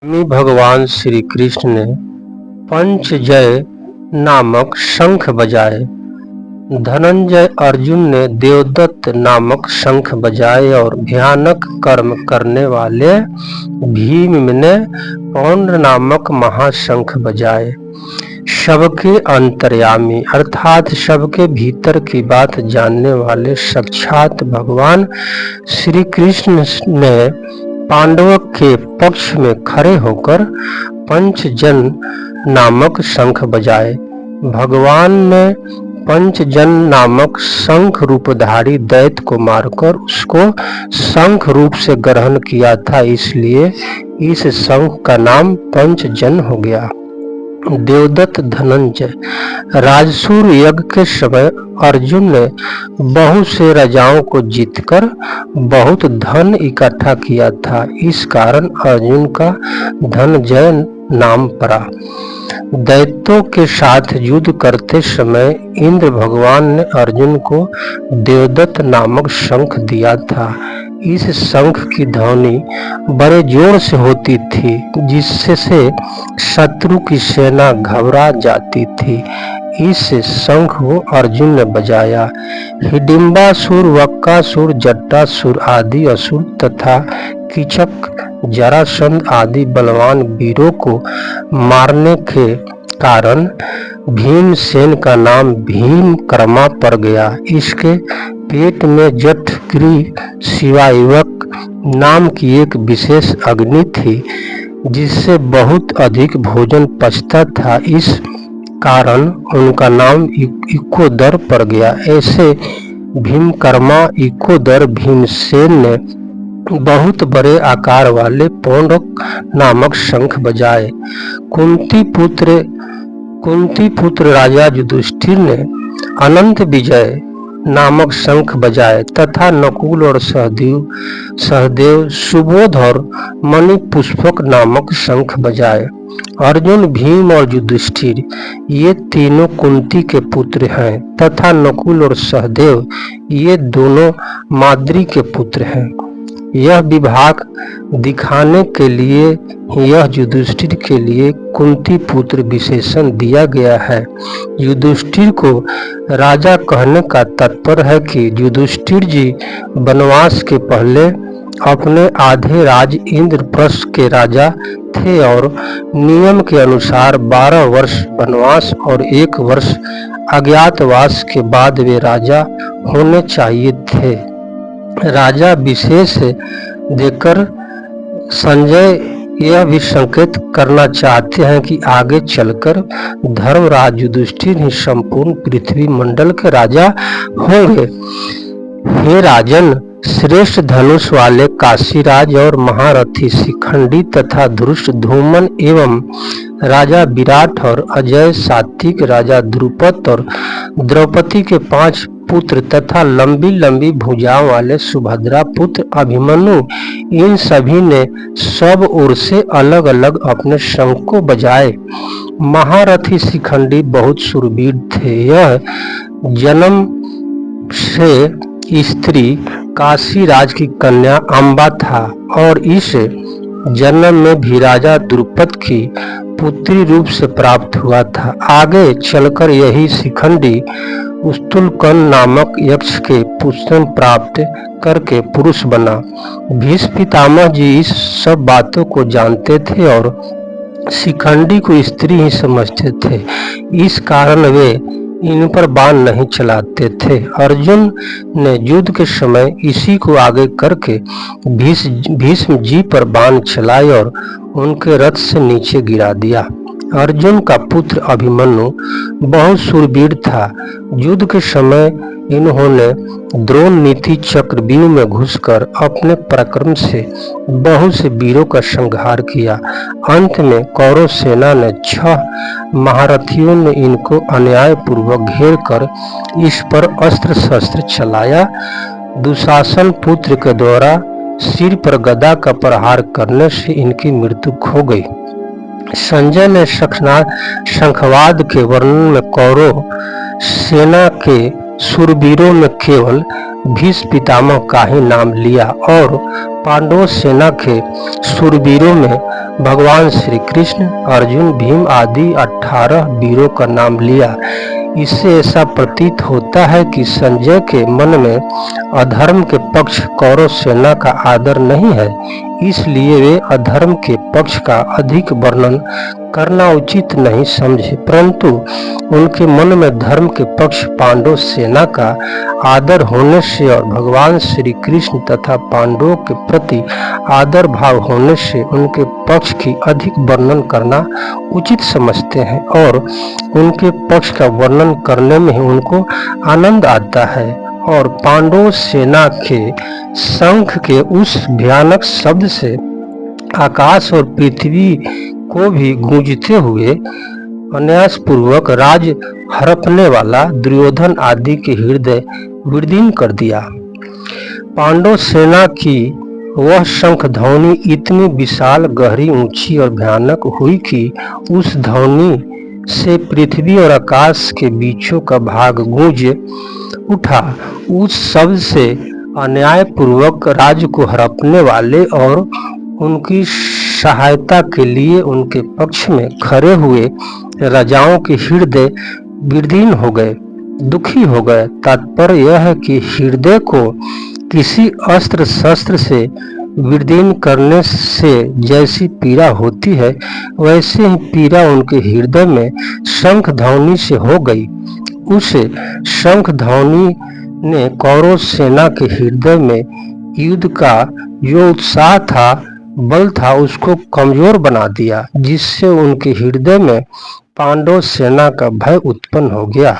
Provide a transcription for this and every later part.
स्वामी भगवान श्री कृष्ण ने पंचजय नामक शंख बजाए। धनंजय अर्जुन ने देवदत्त नामक शंख बजाए और भयानक कर्म करने वाले भीम ने पौंड्र नामक महाशंख बजाए। सबके अंतर्यामी अर्थात सबके भीतर की बात जानने वाले साक्षात भगवान श्री कृष्ण ने पांडवों के पक्ष में खड़े होकर पंचजन नामक शंख बजाए। भगवान ने पंचजन नामक शंख रूपधारी दैत्य को मारकर उसको शंख रूप से ग्रहण किया था, इसलिए इस शंख का नाम पंचजन हो गया। देवदत्त धनंजय राजसूर यज्ञ के समय अर्जुन ने बहुत से राजाओं को जीतकर बहुत धन इकट्ठा किया था, इस कारण अर्जुन का धनंजय नाम पड़ा। दैत्यों के साथ युद्ध करते समय इंद्र भगवान ने अर्जुन को देवदत्त नामक शंख दिया था। इस शंख की ध्वनि बड़े जोर से होती थी, जिससे शत्रु की सेना घबरा जाती थी। इस शंख को अर्जुन ने बजाया। हिडिंबासुर, वक्कासुर, जटासुर आदि असुर तथा कीचक, जरासंध आदि बलवान वीरों को मारने के कारण भीमसेन का नाम भीमकर्मा पड़ गया। इसके पेट में जठगिरी शिवायुवक नाम की एक विशेष अग्नि थी, जिससे बहुत अधिक भोजन पचता था, इस कारण उनका नाम इकोदर पड़ गया। ऐसे भीमकर्मा इकोदर भीमसेन ने बहुत बड़े आकार वाले पौंड्रक नामक शंख बजाए। कुंती पुत्र राजा युधिष्ठिर ने अनंत विजय नामक शंख बजाए तथा नकुल और सहदेव सुबोध और मणिपुष्पक नामक शंख बजाए। अर्जुन, भीम और युधिष्ठिर ये तीनों कुंती के पुत्र हैं तथा नकुल और सहदेव ये दोनों माद्री के पुत्र हैं। यह विभाग दिखाने के लिए यह युधिष्ठिर के लिए कुंती पुत्र विशेषण दिया गया है। युधिष्ठिर को राजा कहने का तात्पर्य है कि युधिष्ठिर जी वनवास के पहले अपने आधे राज इंद्रप्रस्थ के राजा थे और नियम के अनुसार 12 वर्ष वनवास और 1 वर्ष अज्ञातवास के बाद वे राजा होने चाहिए थे। राजा विशेष देकर संजय यह भी संकेत करना चाहते हैं कि आगे चलकर धर्मराज युधिष्ठिर ही संपूर्ण पृथ्वी मंडल के राजा होंगे। हे राजन, श्रेष्ठ धनुष वाले काशीराज और महारथी शिखंडी तथा धृष्ट धूमन एवं राजा विराट और अजय सात्विक राजा द्रुपद और द्रौपदी के 5 पुत्र तथा लंबी लंबी भुजाओं वाले सुभद्रा पुत्र अभिमन्यु, इन सभी ने सब ओर से अलग अलग अपने शंख को बजाए। महारथी शिखंडी बहुत शूरवीर थे। यह जन्म से स्त्री काशीराज की कन्या अम्बा था और इस जन्म में भी राजा द्रुपद की पुत्री रूप से प्राप्त हुआ था। आगे चलकर यही शिखंडी उस्तुलकन नामक यक्ष के पुत्र प्राप्त करके पुरुष बना। भीष्म पितामह जी इस सब बातों को जानते थे और शिखंडी को स्त्री ही समझते थे, इस कारण वे इन पर बाण नहीं चलाते थे। अर्जुन ने युद्ध के समय इसी को आगे करके भीष्म जी पर बाण चलाए और उनके रथ से नीचे गिरा दिया। अर्जुन का पुत्र अभिमन्यु बहुत शूरवीर था। युद्ध के समय इन्होंने द्रोण नीति चक्रव्यूह में घुसकर अपने पराक्रम से बहुत से वीरों का संहार किया। अंत में कौरव सेना ने 6 महारथियों ने इनको अन्याय पूर्वक घेर कर इस पर अस्त्र शस्त्र चलाया। दुशासन पुत्र के द्वारा सिर पर गदा का प्रहार करने से इनकी मृत्यु हो गई। संजय ने शंखवाद के वर्णन में कौरव सेना के शूरवीरों में केवल भीष्म पितामह का ही नाम लिया और पांडव सेना के शूरवीरों में भगवान श्री कृष्ण, अर्जुन, भीम आदि 18 वीरों का नाम लिया। इससे ऐसा प्रतीत होता है कि संजय के मन में अधर्म के पक्ष कौरव सेना का आदर नहीं है, इसलिए वे अधर्म के पक्ष का अधिक वर्णन करना उचित नहीं समझे, परंतु उनके मन में धर्म के पक्ष पांडव सेना का आदर होने से और भगवान श्री कृष्ण तथा पांडवों के प्रति आदर भाव होने से उनके पक्ष की अधिक वर्णन करना उचित समझते हैं और उनके पक्ष का वर्णन करने में ही उनको आनंद आता है। और पांडव सेना के शंख के उस भयानक शब्द से आकाश और पृथ्वी को भी गूंजते हुए अन्यायपूर्वक राज हड़पने वाला दुर्योधन आदि के हृदय विदीर्ण कर दिया। पांडव सेना की वह शंख ध्वनि इतनी विशाल, गहरी, ऊंची और भयानक हुई कि उस ध्वनि से पृथ्वी और आकाश के बीचों का भाग गूंज उठा। उस शब्द से अन्यायपूर्वक राज्य को हड़पने वाले और उनकी सहायता के लिए उनके पक्ष में खड़े हुए राजाओं के हृदय विदीर्ण हो गए, दुखी हो गए। तात्पर्य यह है कि हृदय को किसी अस्त्र शस्त्र से विदीर्ण करने से जैसी पीड़ा होती है, वैसे ही पीड़ा उनके हृदय में शंख ध्वनि से हो गई। उस शंख ध्वनि ने कौरव सेना के हृदय में युद्ध का जो उत्साह था, बल था, उसको कमजोर बना दिया, जिससे उनके हृदय में पांडव सेना का भय उत्पन्न हो गया।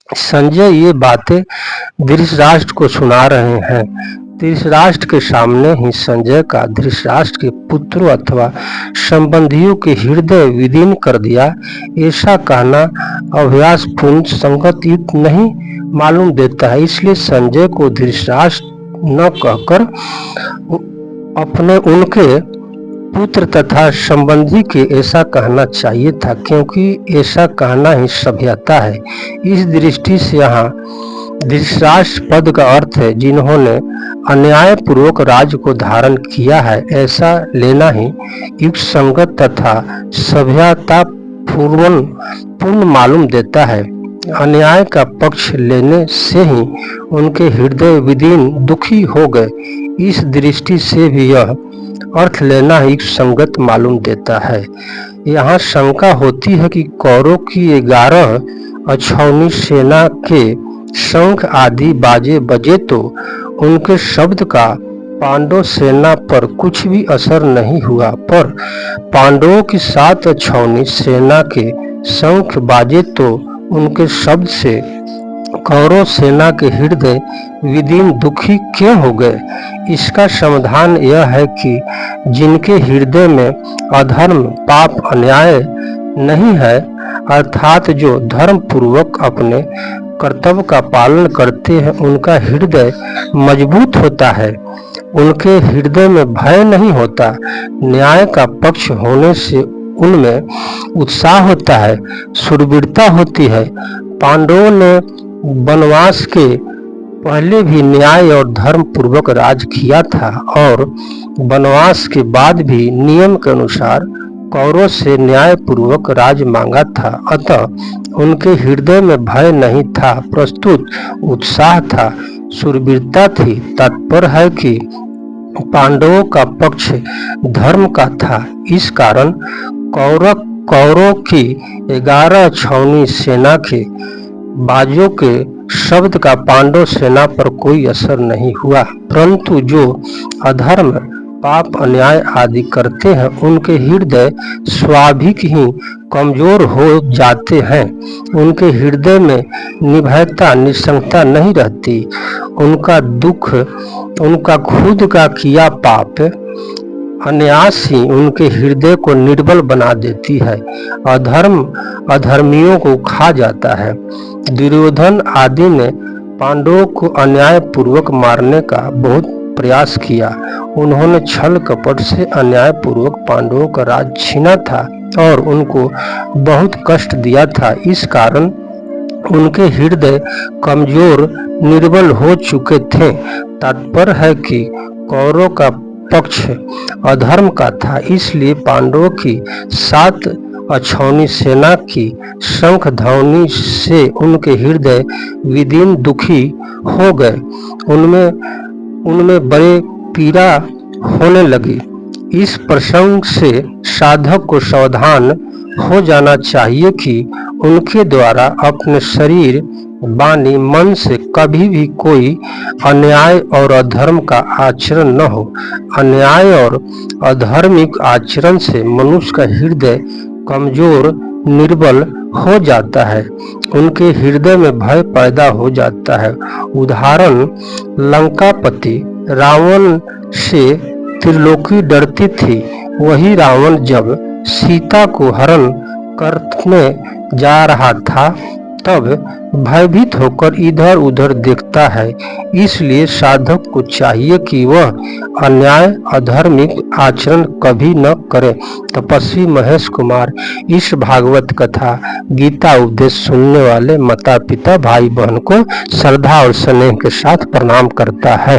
संजय ये बातें धृतराष्ट्र को सुना रहे हैं। धृतराष्ट्र के सामने ही संजय का धृतराष्ट्र के पुत्रों अथवा संबंधियों के हृदय विदीर्ण कर दिया, ऐसा कहना अभ्यासपूर्ण संगत युक्त नहीं मालूम देता है। इसलिए संजय को धृतराष्ट्र न कहकर अपने उनके पुत्र तथा संबंधी के ऐसा कहना चाहिए था, क्योंकि ऐसा कहना ही सभ्यता है। इस दृष्टि से यहाँ धृतराष्ट्र पद का अर्थ है जिन्होंने अन्यायपूर्वक राज्य को धारण किया है, ऐसा लेना ही युक्त संगत तथा सभ्यता पूर्ण मालूम देता है। अन्याय का पक्ष लेने से ही उनके हृदय विदीर्ण, दुखी हो गए। इस दृष्टि से भी यह अर्थ लेना ही संगत मालूम देता है। यहाँ शंका होती है कि कौरव की 11 अक्षौणी सेना के शंख आदि बाजे बजे तो उनके शब्द का पांडव सेना पर कुछ भी असर नहीं हुआ, पर पांडवों की 7 अक्षौणी सेना के शंख बाजे तो उनके शब्द से कौरव सेना के हृदय विदीर्ण, दुखी क्यों हो गए? इसका समाधान यह है कि जिनके हृदय में अधर्म, पाप, अन्याय नहीं है, अर्थात जो धर्म पूर्वक अपने कर्तव्य का पालन करते हैं, उनका हृदय मजबूत होता है, उनके हृदय में भय नहीं होता, न्याय का पक्ष होने से उनमें उत्साह होता है, शूरवीरता होती है। पांडवों ने वनवास के पहले भी न्याय और धर्म पूर्वक राज किया था और वनवास के बाद भी नियम के अनुसार कौरव से न्याय पूर्वक राज मांगा था। अतः उनके हृदय में भय नहीं था, प्रस्तुत उत्साह था, शूरवीरता थी। तात्पर्य है कि पांडवों का पक्ष धर्म का था। इस कारण कौरव की 11 अक्षौणी सेना के बाजों के शब्द का पांडव सेना पर कोई असर नहीं हुआ, परंतु जो अधर्म, पाप, अन्याय आदि करते हैं, उनके हृदय स्वाभाविक ही कमजोर हो जाते हैं। उनके हृदय में निर्भयता, निसंगता नहीं रहती। उनका दुख, उनका खुद का किया पाप, अन्यास ही उनके हृदय को निर्बल बना देती है। अधर्म अधर्मियों को खा जाता है। दुर्योधन आदि ने पांडवों को अन्याय पूर्वक मारने का बहुत प्रयास किया। उन्होंने छल कपट से अन्याय पूर्वक पांडवों का राज छीना था और उनको बहुत कष्ट दिया था। इस कारण उनके हृदय कमजोर निर्बल हो चुके थे। तात्पर्य है कि कौरवों का पक्ष अधर्म का था, इसलिए पांडवों की 7 अछौनी सेना की शंख ध्वनि से उनके हृदय विदीन दुखी हो गए। उनमें बड़े पीड़ा होने लगी। इस प्रसंग से साधक को सावधान हो जाना चाहिए कि उनके द्वारा अपने शरीर, वाणी, मन से कभी भी कोई अन्याय और अधर्म का आचरण न हो। अन्याय और अधार्मिक आचरण से मनुष्य का हृदय कमजोर, निर्बल हो जाता है। उनके हृदय में भय पैदा हो जाता है। उदाहरण, लंकापति रावण से त्रिलोकी डरती थी। वही रावण जब सीता को हरण करने जा रहा था तब भयभीत होकर इधर उधर देखता है। इसलिए साधक को चाहिए कि वह अन्याय, अधार्मिक आचरण कभी न करे। तपस्वी महेश कुमार इस भागवत कथा, गीता उपदेश सुनने वाले माता पिता, भाई बहन को श्रद्धा और स्नेह के साथ प्रणाम करता है।